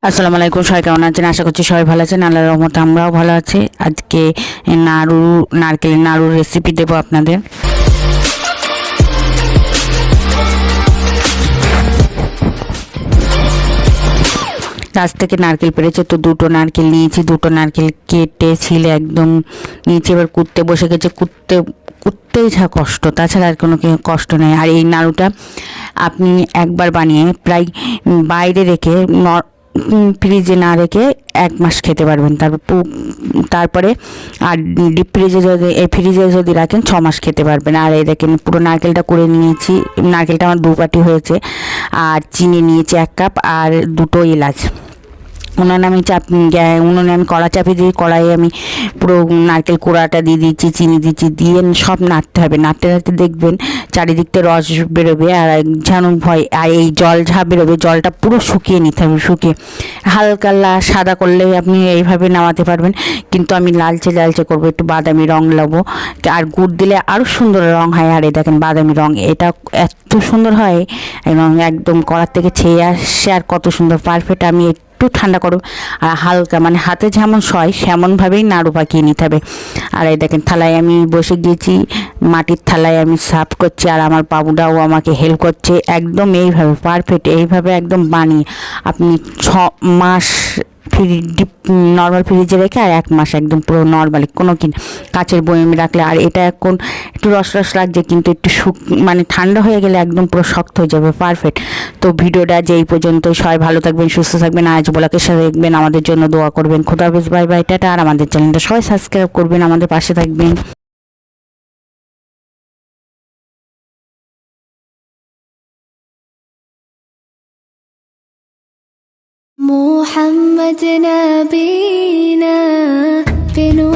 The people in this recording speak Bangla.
আসসালামু আলাইকুম, সবাই কেমন আছেন? আশা করছি সবাই ভালো আছেন। আল্লাহর রহমতে আমরাও ভালো আছি। আজকে নারকেলের নাড়ুর রেসিপি দেবো আপনাদের। গাছ থেকে নারকেল পেরেছে, তো দুটো নারকেল নিয়েছি। দুটো নারকেল কেটে ছিলে একদম নিচে, এবার কুটতে বসে গেছে। কুটতেই যা কষ্ট, তাছাড়া আর কোনো কষ্ট নেই। আর এই নাড়ুটা আপনি একবার বানিয়ে প্রায় বাইরে রেখে ফ্রিজে না রেখে 1 মাস খেতে পারবেন। তারপরে আর ডিপ ফ্রিজে যদি রাখেন 6 মাস খেতে পারবেন। আর এই দেখেন পুরো নারকেলটা করে নিয়েছি। নারকেলটা আমার 2 বাটি হয়েছে। আর চিনি নিয়েছি 1 কাপ, আর 2টো এলাচ। উনুনে আমি কড়া চাপিয়ে দিয়ে কড়াইয়ে আমি পুরো নারকেল কোড়াটা দিয়ে দিচ্ছি, চিনি দিচ্ছি, দিয়ে সব নাড়তে হবে। নাড়তে নাড়তে দেখবেন চারিদিকতে রস বেরোবে আর যেন ভয়, আর এই জল যা বেরোবে জলটা পুরো শুকিয়ে নিতে হবে। শুকিয়ে হালকা সাদা করলে আপনি এইভাবে নামাতে পারবেন, কিন্তু আমি লালচে লালচে করবো, একটু বাদামি রং নেবো। আর গুড় দিলে আরও সুন্দর রং হয়। আর এই দেখেন বাদামি রং, এটা এত সুন্দর হয় এবং একদম কড়ার থেকে ছেয়ে আসছে। আর কত সুন্দর পারফেক্ট। আমি একটু ঠান্ডা করো, আর হালকা মানে হাতে যেমন সয় সেমনভাবেই নাড়ু পাকিয়ে নিতে হবে। আর এই দেখেন থালায় আমি বসে গিয়েছি, মাটির থালায় আমি সার্ভ করছি, আর আমার বাবুটাও আমাকে হেল্প করছে। একদম এইভাবে পারফেক্ট, এইভাবে একদম বানিয়ে আপনি 6 মাস নর্মাল ফ্রিজে রেখে, আর 1 মাস একদম পুরো নর্মালি কোনো কাচের বয়মে রাখলে। আর এটা এখন একটু রস রস লাগছে, কিন্তু একটু মানে ঠান্ডা হয়ে গেলে একদম পুরো শক্ত হয়ে যাবে, পারফেক্ট। তো ভিডিওটা যেই পর্যন্ত, সবাই ভালো থাকবেন, সুস্থ থাকবেন। আজ ব্লগের সাথে দেখবেন, আমাদের জন্য দোয়া করবেন। খোদা হাফেজ, বাই বাই, টাটা। আর আমাদের চ্যানেলটা সবাই সাবস্ক্রাইব করবেন, আমাদের পাশে থাকবেন। محمد نبينا بنور